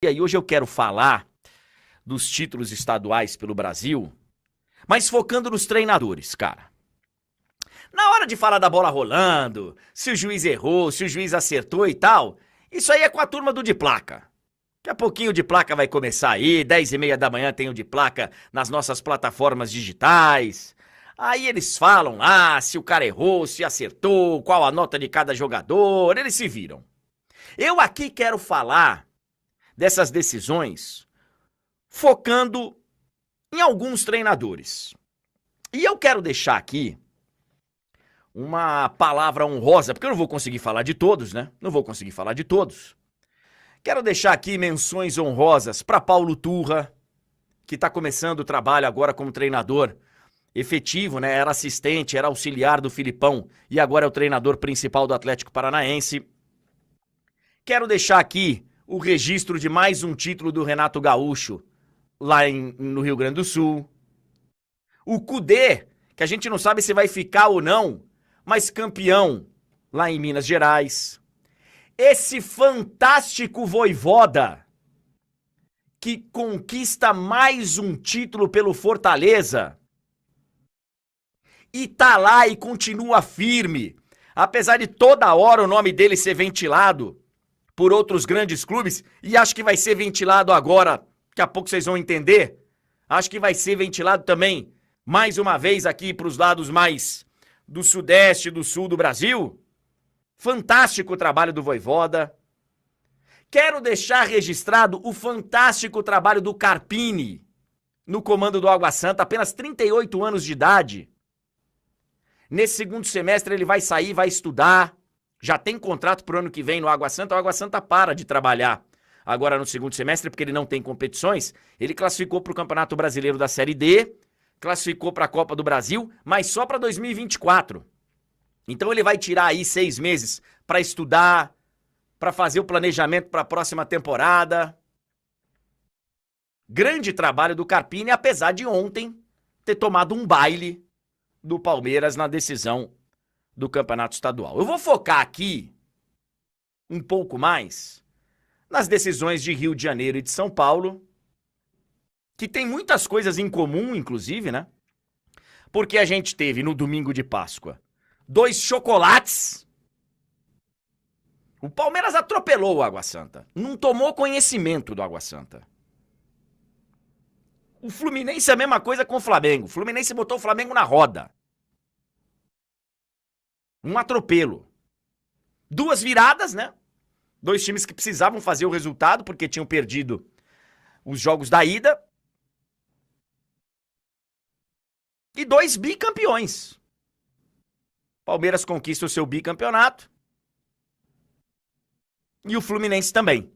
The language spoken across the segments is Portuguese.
E aí hoje eu quero falar dos títulos estaduais pelo Brasil, mas focando nos treinadores, cara. Na hora de falar da bola rolando, se o juiz errou, se o juiz acertou e tal, isso aí é com a turma do de placa. Daqui a pouquinho o de placa vai começar aí, 10h30 da manhã tem o de placa nas nossas plataformas digitais. Aí eles falam lá se o cara errou, se acertou, qual a nota de cada jogador, eles se viram. Eu aqui quero falar dessas decisões focando em alguns treinadores. E eu quero deixar aqui uma palavra honrosa, porque eu não vou conseguir falar de todos, né? Não vou conseguir falar de todos. Quero deixar aqui menções honrosas para Paulo Turra, que está começando o trabalho agora como treinador efetivo, né? Era assistente, era auxiliar do Filipão e agora é o treinador principal do Atlético Paranaense. Quero deixar aqui o registro de mais um título do Renato Gaúcho lá no Rio Grande do Sul. O Kudê, que a gente não sabe se vai ficar ou não, mas campeão lá em Minas Gerais. Esse fantástico Vojvoda, que conquista mais um título pelo Fortaleza e tá lá e continua firme, apesar de toda hora o nome dele ser ventilado por outros grandes clubes, e acho que vai ser ventilado agora, daqui a pouco vocês vão entender, acho que vai ser ventilado também, mais uma vez aqui para os lados mais do sudeste, do sul do Brasil. Fantástico o trabalho do Vojvoda. Quero deixar registrado o fantástico trabalho do Carpini no comando do Água Santa, apenas 38 anos de idade. Nesse segundo semestre ele vai sair, vai estudar, já tem contrato pro ano que vem no Água Santa, o Água Santa para de trabalhar agora no segundo semestre porque ele não tem competições, ele classificou pro Campeonato Brasileiro da Série D, classificou pra Copa do Brasil, mas só pra 2024. Então ele vai tirar aí 6 meses pra estudar, pra fazer o planejamento pra próxima temporada. Grande trabalho do Carpini, apesar de ontem ter tomado um baile do Palmeiras na decisão do Campeonato Estadual. Eu vou focar aqui um pouco mais nas decisões de Rio de Janeiro e de São Paulo, que tem muitas coisas em comum, inclusive, né? Porque a gente teve no domingo de Páscoa 2 chocolates. O Palmeiras atropelou o Água Santa, não tomou conhecimento do Água Santa. O Fluminense é a mesma coisa com o Flamengo. O Fluminense botou o Flamengo na roda. Um atropelo. 2 viradas, né? 2 times que precisavam fazer o resultado porque tinham perdido os jogos da ida. E 2 bicampeões. Palmeiras conquista o seu bicampeonato. E o Fluminense também.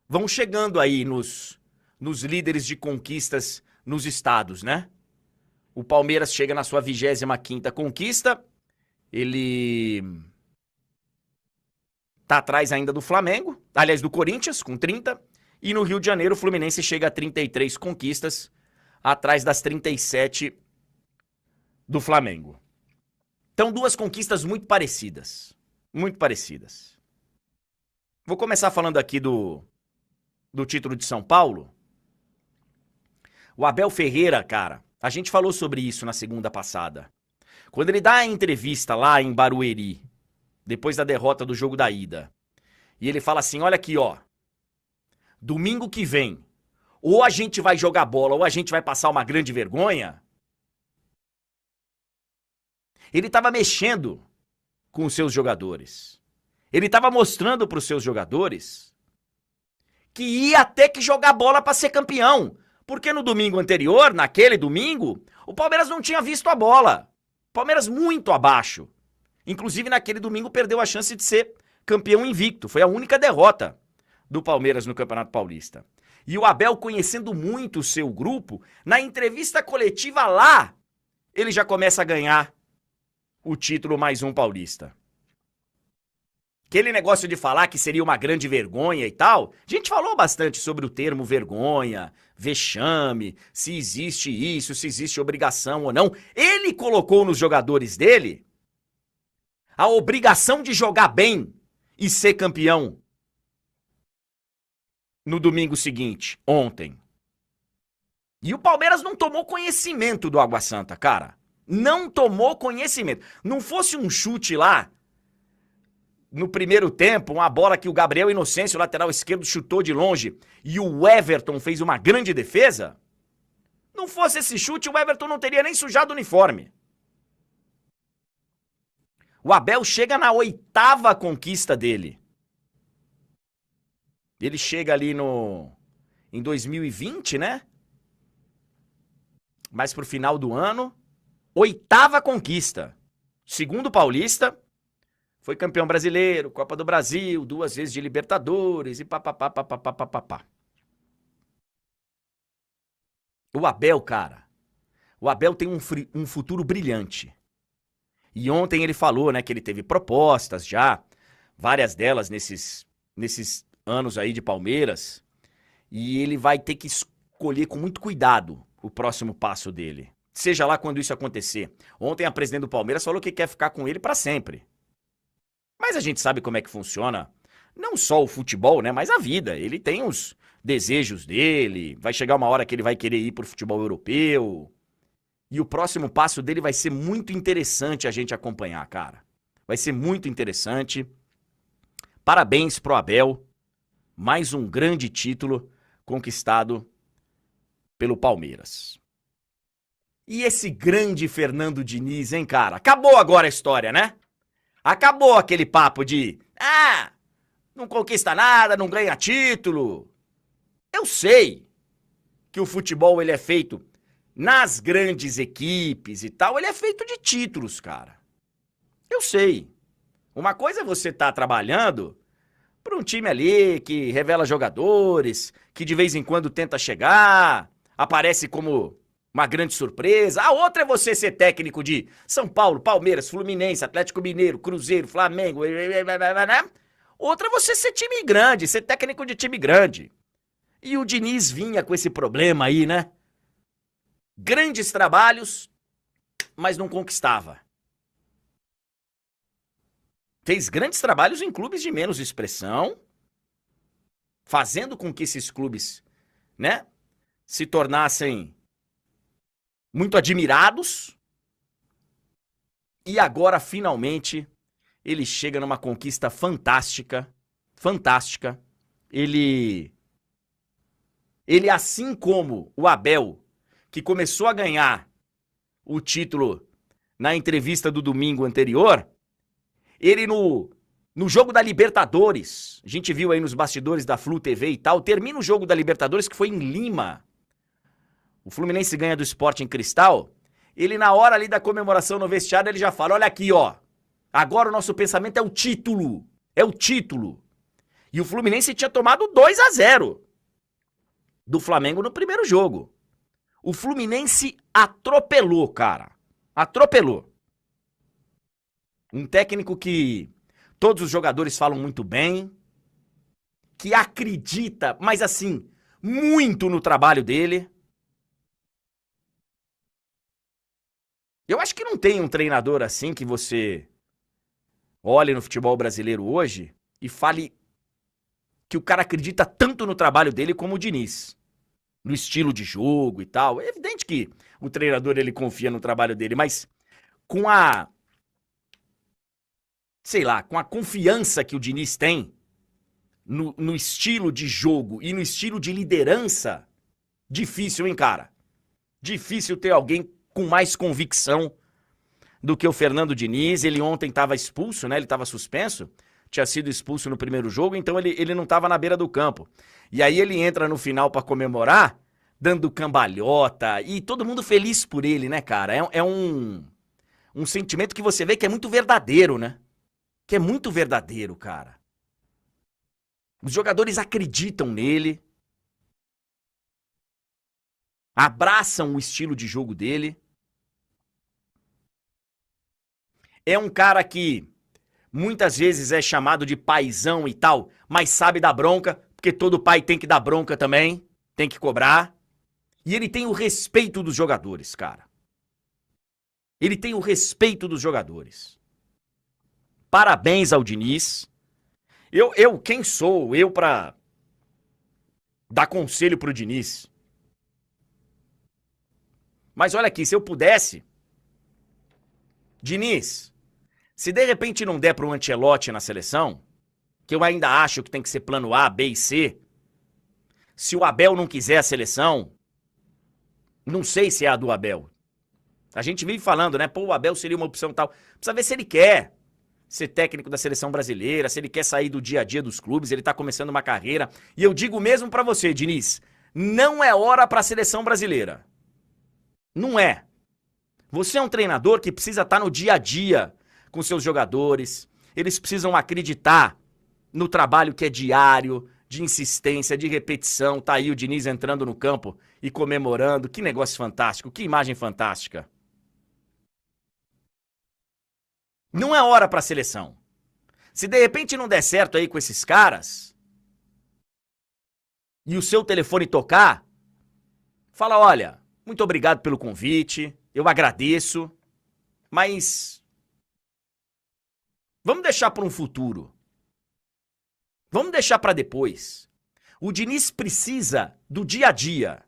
Vão chegando aí nos líderes de conquistas nos estados, né? O Palmeiras chega na sua 25ª conquista. Ele tá atrás ainda do Flamengo, aliás, do Corinthians, com 30. E no Rio de Janeiro, o Fluminense chega a 33 conquistas, atrás das 37 do Flamengo. Então, 2 conquistas muito parecidas. Muito parecidas. Vou começar falando aqui do título de São Paulo. O Abel Ferreira, cara, a gente falou sobre isso na segunda passada. Quando ele dá a entrevista lá em Barueri, depois da derrota do jogo da ida, e ele fala assim, olha aqui, ó, domingo que vem, ou a gente vai jogar bola, ou a gente vai passar uma grande vergonha. Ele estava mexendo com os seus jogadores. Ele estava mostrando para os seus jogadores que ia ter que jogar bola para ser campeão. Porque no domingo anterior, naquele domingo, o Palmeiras não tinha visto a bola. Palmeiras muito abaixo. Inclusive, naquele domingo, perdeu a chance de ser campeão invicto. Foi a única derrota do Palmeiras no Campeonato Paulista. E o Abel, conhecendo muito o seu grupo, na entrevista coletiva lá, ele já começa a ganhar o título mais um paulista. Aquele negócio de falar que seria uma grande vergonha e tal, a gente falou bastante sobre o termo vergonha, vexame, se existe isso, se existe obrigação ou não. Ele colocou nos jogadores dele a obrigação de jogar bem e ser campeão. no domingo seguinte, ontem. E o Palmeiras não tomou conhecimento do Água Santa, cara. Não tomou conhecimento. Não fosse um chute lá, no primeiro tempo, uma bola que o Gabriel Inocêncio, lateral esquerdo, chutou de longe e o Everton fez uma grande defesa. Não fosse esse chute, o Everton não teria nem sujado o uniforme. O Abel chega na 8ª conquista dele. Ele chega ali em 2020, né? Mais pro final do ano. 8ª conquista. Segundo Paulista, foi campeão brasileiro, Copa do Brasil, 2 vezes de Libertadores e papapá. O Abel, cara, o Abel tem um futuro brilhante. E ontem ele falou, né, que ele teve propostas já, várias delas nesses anos aí de Palmeiras, e ele vai ter que escolher com muito cuidado o próximo passo dele. Seja lá quando isso acontecer. Ontem a presidente do Palmeiras falou que quer ficar com ele pra sempre. Mas a gente sabe como é que funciona, não só o futebol, né, mas a vida. Ele tem os desejos dele, vai chegar uma hora que ele vai querer ir pro futebol europeu. E o próximo passo dele vai ser muito interessante a gente acompanhar, cara. Vai ser muito interessante. Parabéns pro Abel. Mais um grande título conquistado pelo Palmeiras. E esse grande Fernando Diniz, hein, cara? Acabou agora a história, né? Acabou aquele papo de, não conquista nada, não ganha título. Eu sei que o futebol ele é feito nas grandes equipes e tal, ele é feito de títulos, cara. Eu sei. Uma coisa é você estar trabalhando para um time ali que revela jogadores, que de vez em quando tenta chegar, aparece como uma grande surpresa. A outra é você ser técnico de São Paulo, Palmeiras, Fluminense, Atlético Mineiro, Cruzeiro, Flamengo. Outra é você ser time grande, ser técnico de time grande. E o Diniz vinha com esse problema aí, né? Grandes trabalhos, mas não conquistava. Fez grandes trabalhos em clubes de menos expressão, fazendo com que esses clubes, né, se tornassem muito admirados. E agora, finalmente, ele chega numa conquista fantástica. Fantástica. Ele, assim como o Abel, que começou a ganhar o título na entrevista do domingo anterior, ele no jogo da Libertadores, a gente viu aí nos bastidores da Flu TV e tal, termina o jogo da Libertadores, que foi em Lima. O Fluminense ganha do Sport em Cristal. Ele, na hora ali da comemoração no vestiário, ele já fala, olha aqui, ó. Agora o nosso pensamento é o título. É o título. E o Fluminense tinha tomado 2-0 do Flamengo no primeiro jogo. O Fluminense atropelou, cara. Atropelou. Um técnico que todos os jogadores falam muito bem, que acredita, mas assim, muito no trabalho dele. Eu acho que não tem um treinador assim que você olhe no futebol brasileiro hoje e fale que o cara acredita tanto no trabalho dele como o Diniz. No estilo de jogo e tal. É evidente que o treinador ele confia no trabalho dele, mas com a, sei lá, com a confiança que o Diniz tem no estilo de jogo e no estilo de liderança, difícil, hein, cara? Difícil ter alguém com mais convicção do que o Fernando Diniz. Ele ontem estava expulso, né? Ele estava suspenso, tinha sido expulso no primeiro jogo, então ele não estava na beira do campo. E aí ele entra no final para comemorar, dando cambalhota, e todo mundo feliz por ele, né, cara? É um sentimento que você vê que é muito verdadeiro, né? Que é muito verdadeiro, cara. Os jogadores acreditam nele, abraçam o estilo de jogo dele. É um cara que muitas vezes é chamado de paizão e tal, mas sabe dar bronca, porque todo pai tem que dar bronca também, tem que cobrar. E ele tem o respeito dos jogadores, cara. Ele tem o respeito dos jogadores. Parabéns ao Diniz. Quem sou eu pra dar conselho pro Diniz. Mas olha aqui, se eu pudesse, Diniz, se de repente não der pro Ancelotti na seleção, que eu ainda acho que tem que ser plano A, B e C, se o Abel não quiser a seleção, não sei se é a do Abel. A gente vive falando, né? Pô, o Abel seria uma opção tal. Precisa ver se ele quer ser técnico da seleção brasileira, se ele quer sair do dia a dia dos clubes, ele tá começando uma carreira. E eu digo mesmo pra você, Diniz, não é hora pra seleção brasileira. Não é. Você é um treinador que precisa estar no dia a dia com seus jogadores. Eles precisam acreditar no trabalho que é diário, de insistência, de repetição. Tá aí o Diniz entrando no campo e comemorando. Que negócio fantástico, que imagem fantástica. Não é hora pra seleção. Se de repente não der certo aí com esses caras e o seu telefone tocar, fala, olha, muito obrigado pelo convite, eu agradeço, mas vamos deixar para um futuro. Vamos deixar para depois. O Diniz precisa do dia a dia.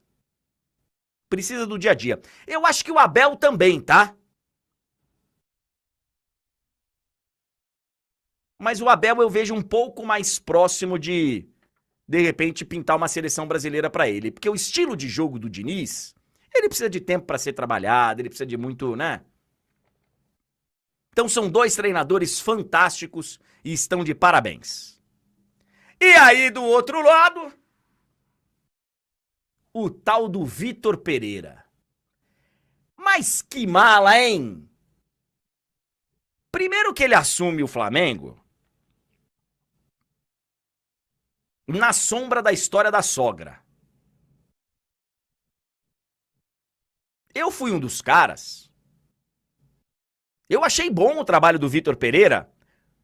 Precisa do dia a dia. Eu acho que o Abel também, tá? Mas o Abel eu vejo um pouco mais próximo de repente, pintar uma seleção brasileira para ele. Porque o estilo de jogo do Diniz, ele precisa de tempo para ser trabalhado, ele precisa de muito, né? Então são dois treinadores fantásticos e estão de parabéns. E aí, do outro lado, o tal do Vitor Pereira. Mas que mala, hein? Primeiro que ele assume o Flamengo na sombra da história da sogra. Eu fui um dos caras. Eu achei bom o trabalho do Vitor Pereira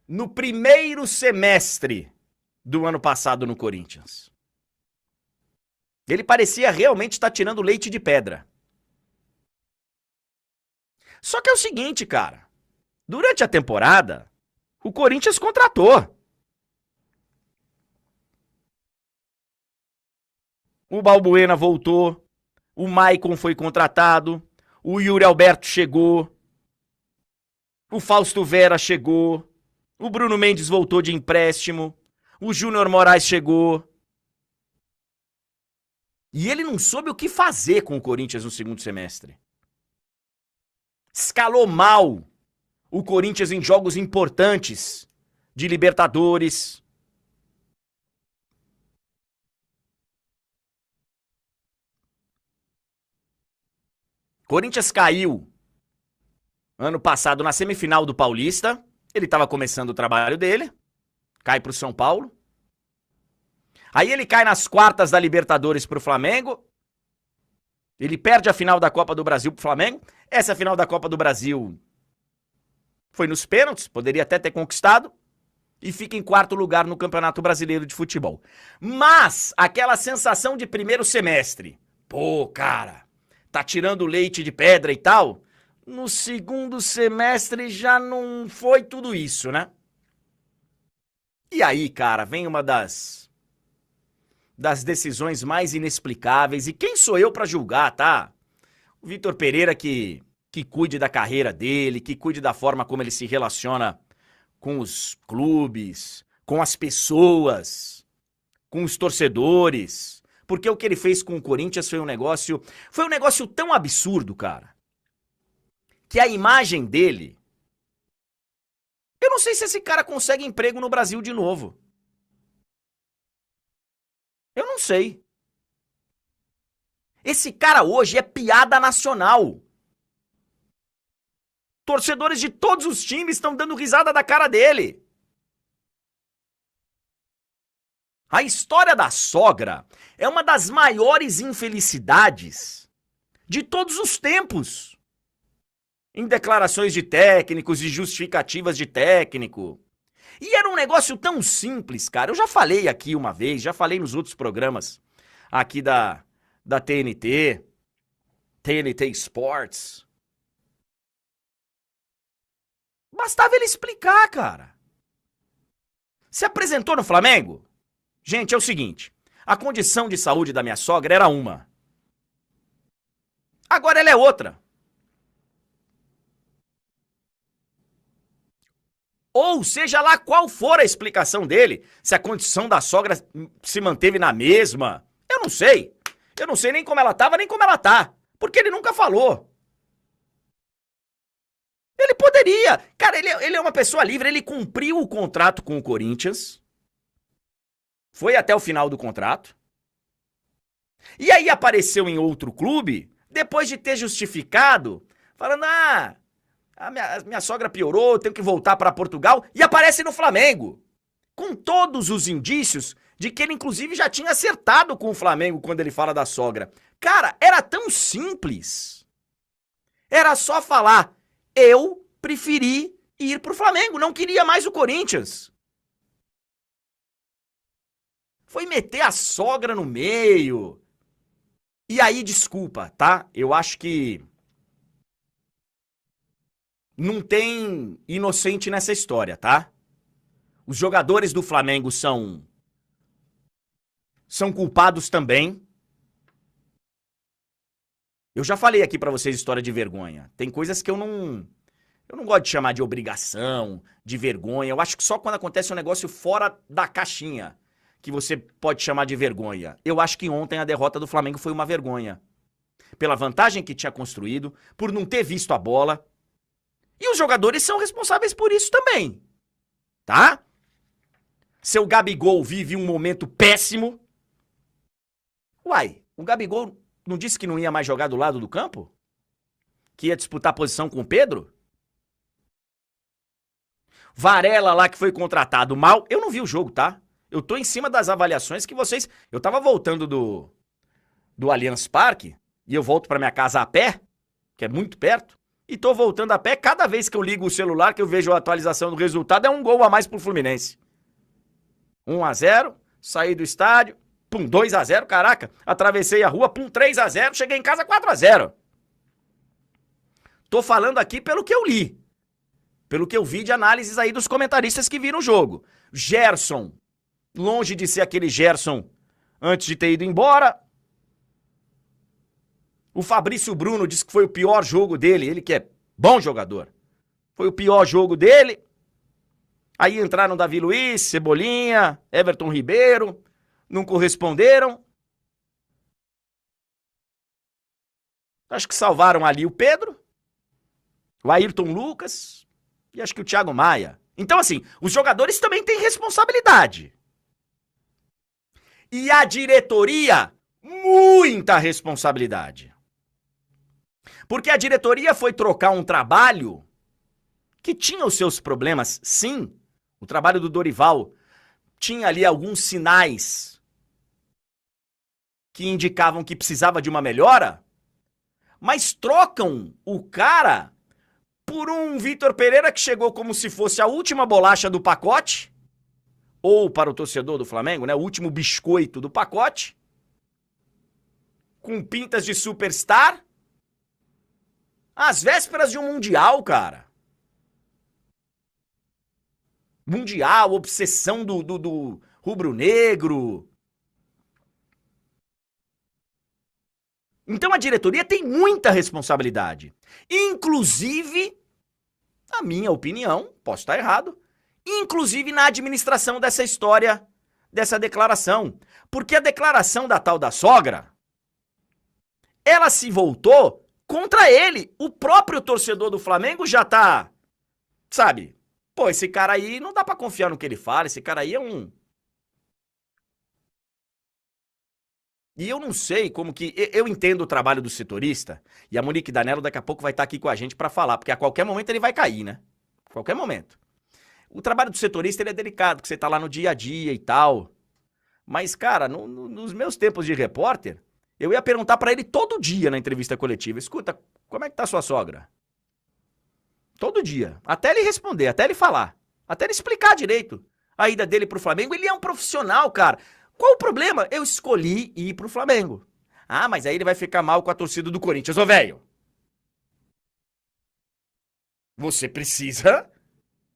no primeiro semestre do ano passado no Corinthians. Ele parecia realmente estar tirando leite de pedra. Só que é o seguinte, cara. Durante a temporada, o Corinthians contratou. O Balbuena voltou, o Maicon foi contratado, o Yuri Alberto chegou, o Fausto Vera chegou, o Bruno Mendes voltou de empréstimo, o Júnior Moraes chegou. E ele não soube o que fazer com o Corinthians no segundo semestre. Escalou mal o Corinthians em jogos importantes de Libertadores. Corinthians caiu ano passado na semifinal do Paulista. Ele estava começando o trabalho dele. Cai pro São Paulo. Aí ele cai nas quartas da Libertadores pro Flamengo. Ele perde a final da Copa do Brasil pro Flamengo. Essa final da Copa do Brasil foi nos pênaltis, poderia até ter conquistado. E fica em quarto lugar no Campeonato Brasileiro de Futebol. Mas aquela sensação de primeiro semestre. Pô, cara, tá tirando leite de pedra e tal. No segundo semestre já não foi tudo isso, né? E aí, cara, vem uma das decisões mais inexplicáveis. E quem sou eu pra julgar, tá? O Vitor Pereira que cuide da carreira dele, que cuide da forma como ele se relaciona com os clubes, com as pessoas, com os torcedores. Porque o que ele fez com o Corinthians foi um negócio tão absurdo, cara, que a imagem dele... Eu não sei se esse cara consegue emprego no Brasil de novo. Eu não sei. Esse cara hoje é piada nacional. Torcedores de todos os times estão dando risada da cara dele. A história da sogra é uma das maiores infelicidades de todos os tempos. Em declarações de técnicos e justificativas de técnico. E era um negócio tão simples, cara. Eu já falei aqui uma vez, já falei nos outros programas aqui da TNT Sports. Bastava ele explicar, cara. Se apresentou no Flamengo? Gente, é o seguinte. A condição de saúde da minha sogra era uma. Agora ela é outra. Ou seja lá qual for a explicação dele, se a condição da sogra se manteve na mesma, eu não sei. Eu não sei nem como ela estava, nem como ela tá. Porque ele nunca falou. Ele poderia. Cara, ele é uma pessoa livre, ele cumpriu o contrato com o Corinthians. Foi até o final do contrato. E aí apareceu em outro clube, depois de ter justificado, falando, a minha sogra piorou, tenho que voltar para Portugal, e aparece no Flamengo. Com todos os indícios de que ele, inclusive, já tinha acertado com o Flamengo quando ele fala da sogra. Cara, era tão simples. Era só falar, eu preferi ir pro Flamengo, não queria mais o Corinthians. Foi meter a sogra no meio. E aí, desculpa, tá? Eu acho que não tem inocente nessa história, tá? Os jogadores do Flamengo são culpados também. Eu já falei aqui pra vocês história de vergonha. Tem coisas que eu não gosto de chamar de obrigação, de vergonha. Eu acho que só quando acontece um negócio fora da caixinha que você pode chamar de vergonha. Eu acho que ontem a derrota do Flamengo foi uma vergonha. Pela vantagem que tinha construído, por não ter visto a bola. E os jogadores são responsáveis por isso também. Tá? Seu Gabigol vive um momento péssimo. Uai, o Gabigol não disse que não ia mais jogar do lado do campo? Que ia disputar posição com o Pedro? Varela lá que foi contratado mal. Eu não vi o jogo, tá? Eu tô em cima das avaliações que vocês... Eu tava voltando do Allianz Parque e eu volto pra minha casa a pé, que é muito perto, e tô voltando a pé. Cada vez que eu ligo o celular, que eu vejo a atualização do resultado, é um gol a mais pro Fluminense. 1-0, saí do estádio, pum, 2-0, caraca, atravessei a rua, pum, 3-0, cheguei em casa 4-0. Tô falando aqui pelo que eu li, pelo que eu vi de análises aí dos comentaristas que viram o jogo. Gerson, longe de ser aquele Gerson antes de ter ido embora. O Fabrício Bruno disse que foi o pior jogo dele, ele que é bom jogador. Foi o pior jogo dele. Aí entraram Davi Luiz, Cebolinha, Everton Ribeiro, não corresponderam. Acho que salvaram ali o Pedro, o Ayrton Lucas e acho que o Thiago Maia. Então, assim, os jogadores também têm responsabilidade. E a diretoria, muita responsabilidade. Porque a diretoria foi trocar um trabalho que tinha os seus problemas, sim. O trabalho do Dorival tinha ali alguns sinais que indicavam que precisava de uma melhora, mas trocam o cara por um Vitor Pereira que chegou como se fosse a última bolacha do pacote, ou para o torcedor do Flamengo, né, o último biscoito do pacote, com pintas de superstar, às vésperas de um Mundial, cara. Mundial, obsessão do rubro-negro. Então a diretoria tem muita responsabilidade. Inclusive, na minha opinião, posso estar errado, inclusive na administração dessa história, dessa declaração. Porque a declaração da tal da sogra, ela se voltou contra ele. O próprio torcedor do Flamengo já tá, sabe... Pô, esse cara aí não dá pra confiar no que ele fala, esse cara aí é um... E eu não sei como que... Eu entendo o trabalho do setorista, e a Monique Danello daqui a pouco vai estar aqui com a gente pra falar, porque a qualquer momento ele vai cair, né? A qualquer momento. O trabalho do setorista, ele é delicado, porque você tá lá no dia a dia e tal. Mas, cara, nos meus tempos de repórter, eu ia perguntar pra ele todo dia na entrevista coletiva, escuta, como é que tá a sua sogra? Todo dia. Até ele responder, até ele falar. Até ele explicar direito a ida dele pro Flamengo. Ele é um profissional, cara. Qual o problema? Eu escolhi ir pro Flamengo. Ah, mas aí ele vai ficar mal com a torcida do Corinthians. Ô, velho. Você precisa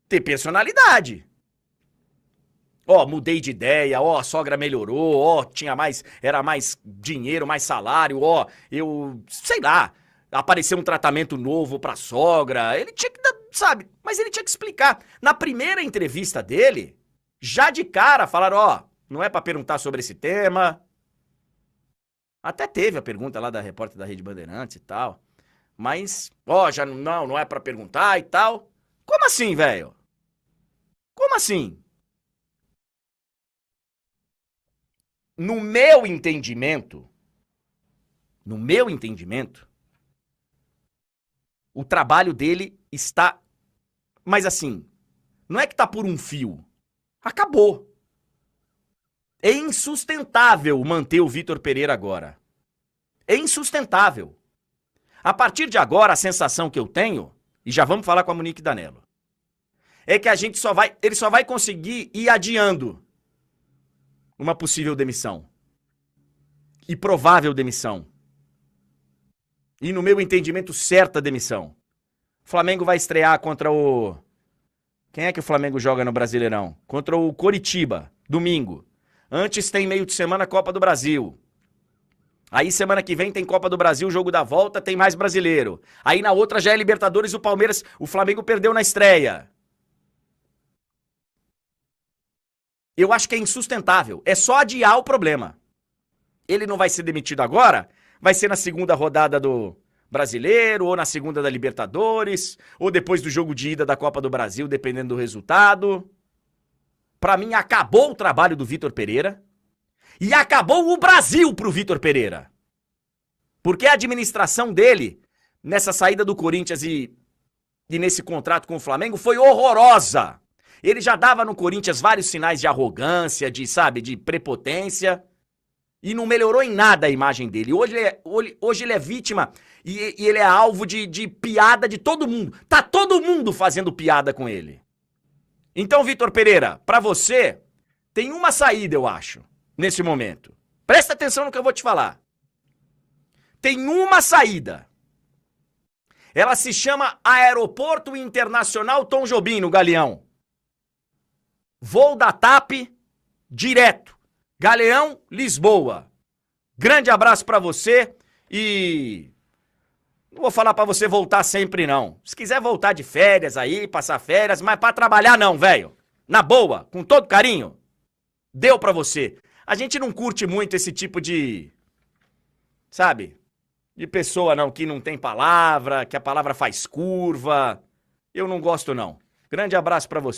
ter personalidade. Ó, mudei de ideia, ó, a sogra melhorou, ó, era mais dinheiro, mais salário, ó, eu, sei lá, apareceu um tratamento novo pra sogra. Ele tinha que, sabe, mas ele tinha que explicar. Na primeira entrevista dele, já de cara falaram, ó, não é pra perguntar sobre esse tema. Até teve a pergunta lá da repórter da Rede Bandeirantes e tal. Mas, ó, já não é pra perguntar e tal. Como assim, velho? Como assim? No meu entendimento, no meu entendimento, o trabalho dele está. Mas assim, não é que tá por um fio. Acabou. É insustentável manter o Vitor Pereira agora. É insustentável. A partir de agora, a sensação que eu tenho, e já vamos falar com a Monique Danello, é que ele só vai conseguir ir adiando uma possível demissão. E provável demissão. E no meu entendimento, certa demissão. O Flamengo vai estrear contra o... Quem é que o Flamengo joga no Brasileirão? Contra o Coritiba, domingo. Antes tem meio de semana Copa do Brasil. Aí semana que vem tem Copa do Brasil, jogo da volta, tem mais brasileiro. Aí na outra já é Libertadores, o Flamengo perdeu na estreia. Eu acho que é insustentável. É só adiar o problema. Ele não vai ser demitido agora, vai ser na segunda rodada do Brasileiro, ou na segunda da Libertadores, ou depois do jogo de ida da Copa do Brasil, dependendo do resultado. Pra mim, acabou o trabalho do Vitor Pereira. E acabou o Brasil pro Vitor Pereira. Porque a administração dele, nessa saída do Corinthians e nesse contrato com o Flamengo, foi horrorosa. Ele já dava no Corinthians vários sinais de arrogância, de prepotência. E não melhorou em nada a imagem dele. Hoje ele é vítima e ele é alvo de piada de todo mundo. Tá todo mundo fazendo piada com ele. Então, Vitor Pereira, pra você, tem uma saída, eu acho, nesse momento. Presta atenção no que eu vou te falar. Tem uma saída. Ela se chama Aeroporto Internacional Tom Jobim, no Galeão. Voo da TAP, direto. Galeão, Lisboa. Grande abraço pra você e... Não vou falar pra você voltar sempre, não. Se quiser voltar de férias aí, passar férias, mas pra trabalhar não, velho. Na boa, com todo carinho. Deu pra você. A gente não curte muito esse tipo de... Sabe? De pessoa, não, que não tem palavra, que a palavra faz curva. Eu não gosto, não. Grande abraço pra você.